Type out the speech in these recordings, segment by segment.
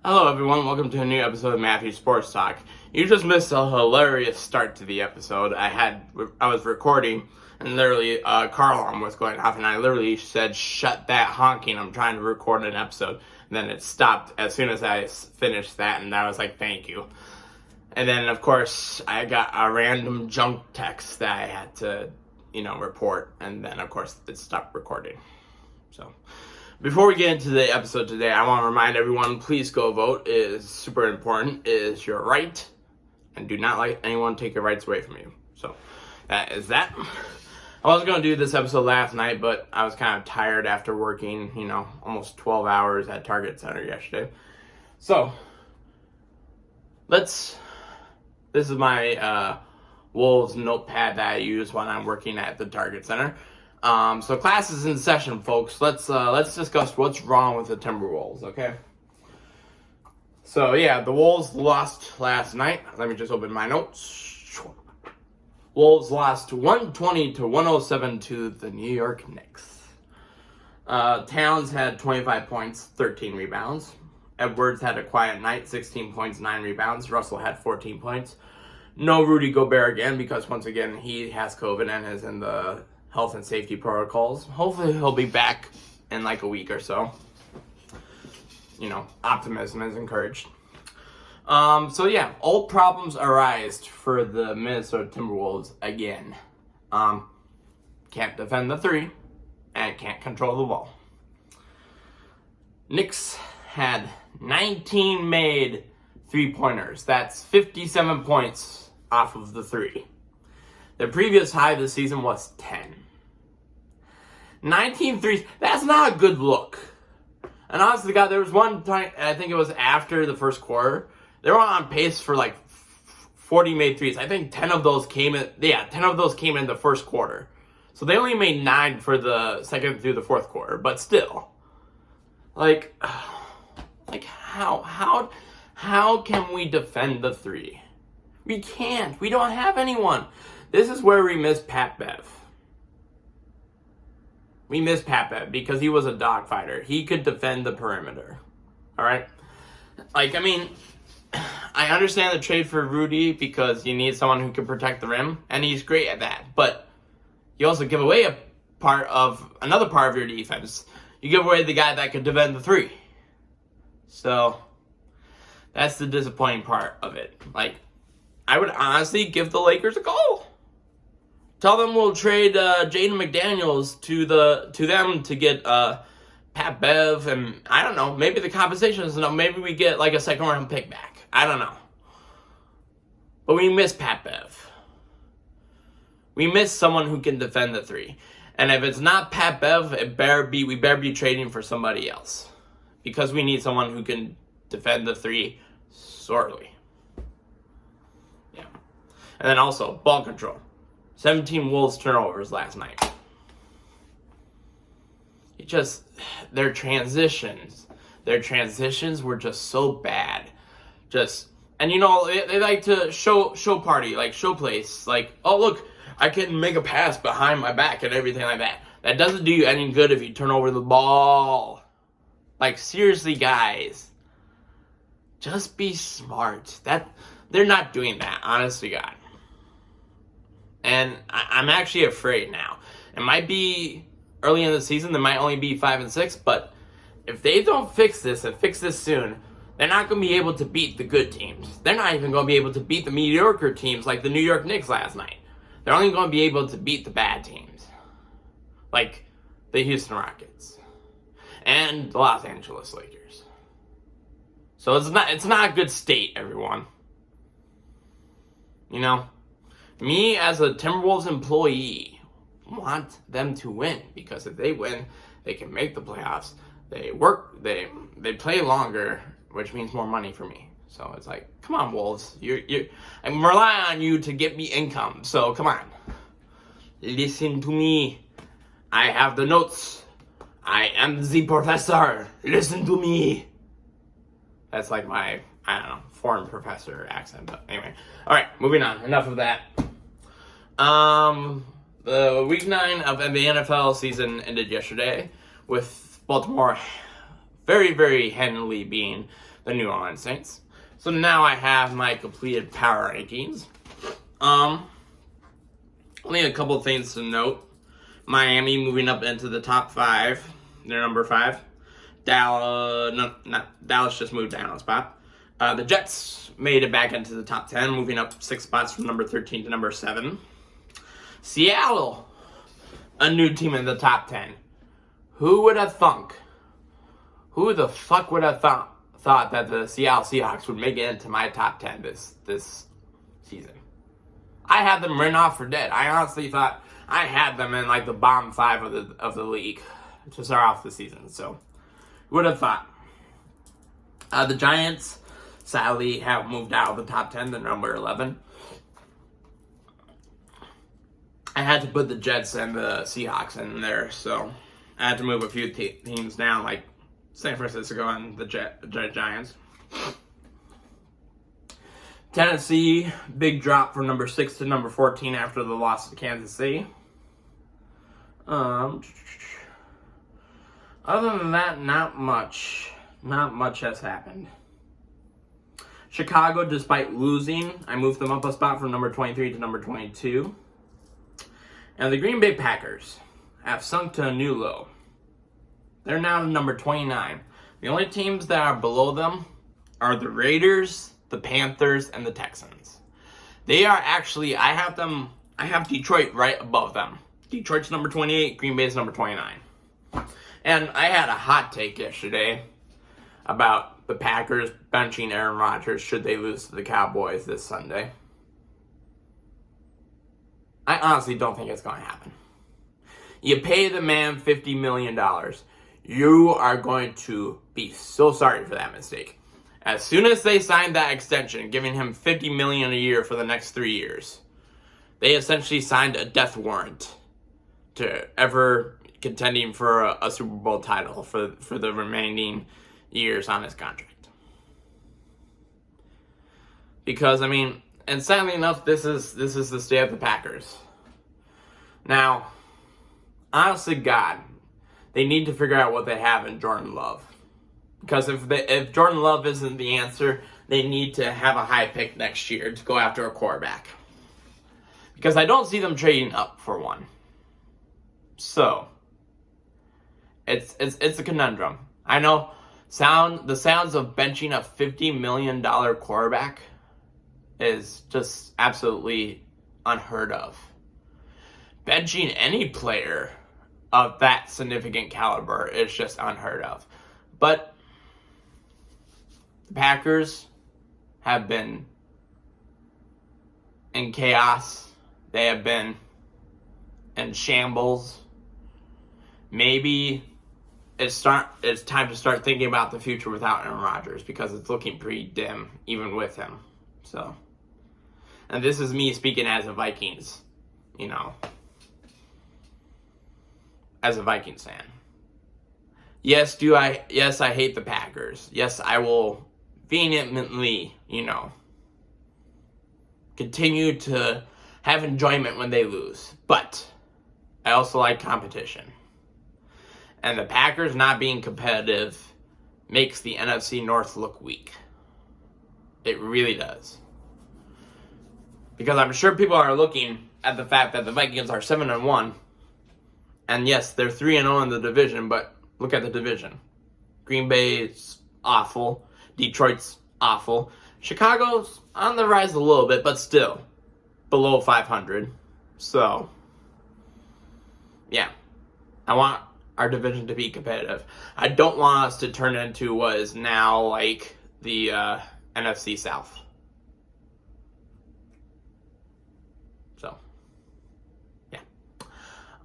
Hello everyone, welcome to a new episode of Matthew Sports Talk. You just missed a hilarious start to the episode. I was recording and literally a car alarm was going off and I literally said, "Shut that honking, I'm trying to record an episode." And then it stopped as soon as I finished that and I was like, "Thank you." And then of course I got a random junk text that I had to, report, and then of course it stopped recording. So before we get into the episode today, I want to remind everyone, please go vote. It is super important. It is your right, and do not let anyone take your rights away from you. So that is that. I was going to do this episode last night, but I was kind of tired after working, almost 12 hours at Target Center yesterday. So this is my Wolves notepad that I use when I'm working at the Target Center. So class is in session, folks. Let's discuss what's wrong with the Timberwolves, okay? So yeah, the Wolves lost last night. Let me just open my notes. Wolves lost 120-107 to the New York Knicks. Towns had 25 points, 13 rebounds. Edwards had a quiet night, 16 points, 9 rebounds. Russell had 14 points. No Rudy Gobert again because once again he has COVID and is in the health and safety protocols. Hopefully he'll be back in like a week or so. Optimism is encouraged. So yeah, old problems arise for the Minnesota Timberwolves again. Can't defend the three and can't control the ball. Knicks had 19 made three-pointers. That's 57 points off of the three. The previous high this season was 10. 19 threes, that's not a good look. And honestly, God, there was one time, I think it was after the first quarter, they were on pace for like 40 made threes. I think 10 of those came in the first quarter. So they only made 9 for the second through the fourth quarter, but still. How can we defend the three? We can't. We don't have anyone. This is where we miss Pat Bev. We miss Pat Bev because he was a dogfighter. He could defend the perimeter. All right? I understand the trade for Rudy because you need someone who can protect the rim, and he's great at that. But you also give away another part of your defense. You give away the guy that could defend the three. So that's the disappointing part of it. I would honestly give the Lakers a call. Tell them we'll trade Jaden McDaniels to them to get Pat Bev, and I don't know, maybe the compensation is enough. Maybe we get like a second round pick back. I don't know. But we miss Pat Bev. We miss someone who can defend the three. And if it's not Pat Bev, we better be trading for somebody else. Because we need someone who can defend the three sorely. Yeah. And then also, ball control. 17 Wolves turnovers last night. Their transitions were just so bad. And they like to show party, like show place, like, oh look, I can make a pass behind my back and everything like that. That doesn't do you any good if you turn over the ball. Like seriously, guys, just be smart. They're not doing that, honest to God. And I'm actually afraid now. It might be early in the season. They might only be 5-6. But if they don't fix this and fix this soon, they're not going to be able to beat the good teams. They're not even going to be able to beat the mediocre teams like the New York Knicks last night. They're only going to be able to beat the bad teams. Like the Houston Rockets. And the Los Angeles Lakers. So it's not a good state, everyone. Me, as a Timberwolves employee, want them to win because if they win, they can make the playoffs. They they play longer, which means more money for me. So it's like, come on, Wolves, I'm relying on you to get me income. So come on, listen to me. I have the notes. I am the professor. Listen to me. That's like my, I don't know, foreign professor accent, but anyway. All right, moving on. Enough of that. The week 9 of the NFL season ended yesterday with Baltimore very, very handily being the New Orleans Saints. So now I have my completed power rankings. Only a couple things to note. Miami moving up into the top 5. They're number 5. Dallas just moved down a spot. The Jets made it back into the top 10, moving up 6 spots from number 13 to number 7. Seattle, a new team in the top 10. Who would have thunk? Who the fuck would have thought that the Seattle Seahawks would make it into my top 10 this season? I had them written off for dead. I honestly thought I had them in like the bottom 5 of the league to start off the season. So, who would have thought? The Giants sadly have moved out of the top 10 to number 11. I had to put the Jets and the Seahawks in there, so I had to move a few teams down, like San Francisco and the Giants. Tennessee, big drop from number 6 to number 14 after the loss to Kansas City. Other than that, not much. Not much has happened. Chicago, despite losing, I moved them up a spot from number 23 to number 22. And the Green Bay Packers have sunk to a new low. They're now number 29. The only teams that are below them are the Raiders, the Panthers, and the Texans. They are actually, I have Detroit right above them. Detroit's number 28, Green Bay's number 29. And I had a hot take yesterday about the Packers benching Aaron Rodgers should they lose to the Cowboys this Sunday. I honestly don't think it's going to happen. You pay the man $50 million. You are going to be so sorry for that mistake. As soon as they signed that extension, giving him $50 million a year for the next 3 years, they essentially signed a death warrant to ever contending for a Super Bowl title for the remaining years on his contract. Because, I mean, and sadly enough, this is the state of the Packers. Now, honestly, God, they need to figure out what they have in Jordan Love. Because if Jordan Love isn't the answer, they need to have a high pick next year to go after a quarterback. Because I don't see them trading up for one. So, it's a conundrum. I know the sounds of benching a $50 million quarterback is just absolutely unheard of. Benching any player of that significant caliber is just unheard of. But the Packers have been in chaos. They have been in shambles. Maybe it's time to start thinking about the future without Aaron Rodgers, because it's looking pretty dim even with him. So, and this is me speaking as a Vikings, as a Vikings fan. Yes, I hate the Packers. Yes, I will vehemently, continue to have enjoyment when they lose. But I also like competition. And the Packers not being competitive makes the NFC North look weak. It really does. Because I'm sure people are looking at the fact that the Vikings are 7-1. And yes, they're 3-0 in the division, but look at the division. Green Bay's awful. Detroit's awful. Chicago's on the rise a little bit, but still below 500. So, yeah. I want our division to be competitive. I don't want us to turn into what is now like the NFC South. So, yeah.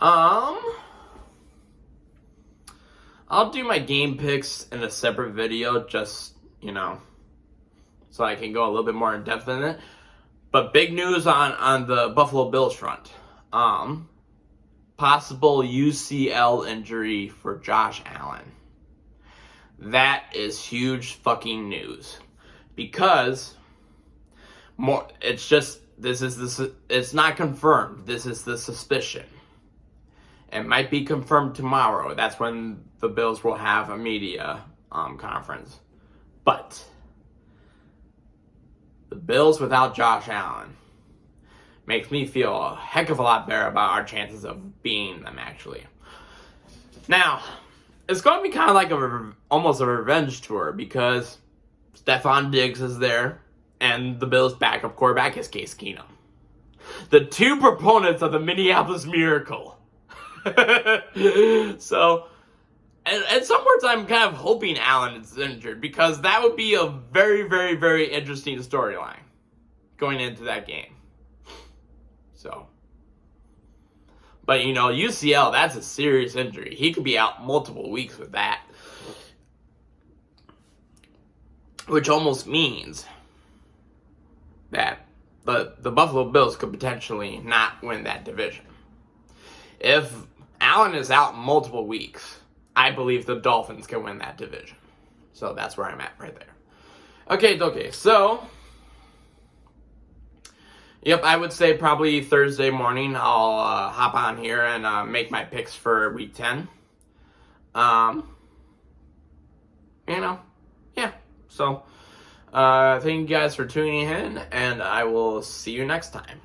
I'll do my game picks in a separate video, just, so I can go a little bit more in depth in it. But big news on the Buffalo Bills front. Possible UCL injury for Josh Allen. That is huge fucking news. Because it's not confirmed. This is the suspicion. It might be confirmed tomorrow. That's when the Bills will have a media conference. But the Bills without Josh Allen makes me feel a heck of a lot better about our chances of beating them, actually. Now, it's going to be kind of like almost a revenge tour because Stephon Diggs is there and the Bills' backup quarterback is Case Keenum. The two proponents of the Minneapolis Miracle. So, in some words, I'm kind of hoping Allen is injured because that would be a very, very, very interesting storyline going into that game. So, but UCL, that's a serious injury. He could be out multiple weeks with that. Which almost means that the Buffalo Bills could potentially not win that division. If Allen is out multiple weeks, I believe the Dolphins can win that division. So that's where I'm at right there. Okay, so yep, I would say probably Thursday morning I'll hop on here and make my picks for Week 10. Yeah. So, thank you guys for tuning in, and I will see you next time.